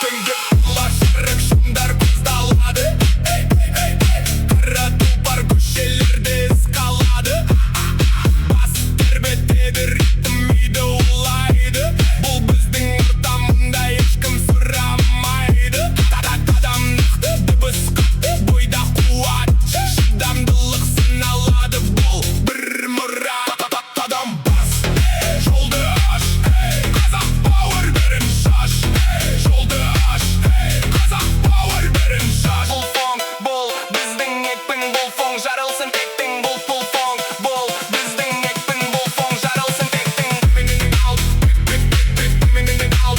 түнде лашырық шамдар көздалады. Қара тұлпар көшелерде із қалады. Бас тербетеді, ритм миды улайды. Бұл біздің ортамында ешкім сұрамайды. Қадамдықты дыбыс қатты, бойда қуат, шыдамдылық сыналады. Бұл бір мұра. Қадам бас, жолды аш, қазақ бауыр бірін шаш. Жолды аш, қазақ бауыр бірін шаш. Бұл фонг, бұл біздің екпін, бұл фонг жарылсын тектің. Бұл фонг, бұл біздің екпін, бұл фонг жарылсын тектің. Менің ал, менің ал, менің ал,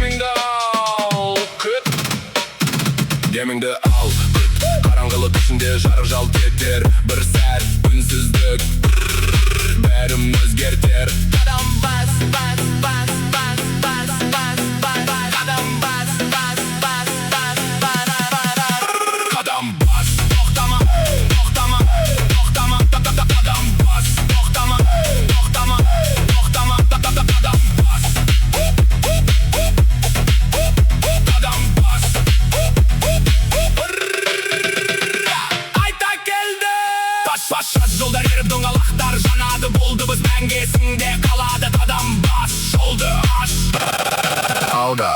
менің ал, күт. Деміңді ал, күт. Қараңғылық ішінде жарық жалт етер. Бір сәт үнсіздік, бәрін өзгертер. Қадам бас, бас, бас, бас, бас, бас, бас. Қадам бас, бас, бас, бас, бас. Қадам бас, тоқтама, тоқтама, тоқтама. Қадам бас, тоқтама, тоқтама, тоқтама. Қадам бас, қадам бас. Айта келді. Паш жолдар еріп доңғалақтар жанады. Бұл дыбыс мәңгі есіңде қалады. Қадам бас, жолды аш. Алда.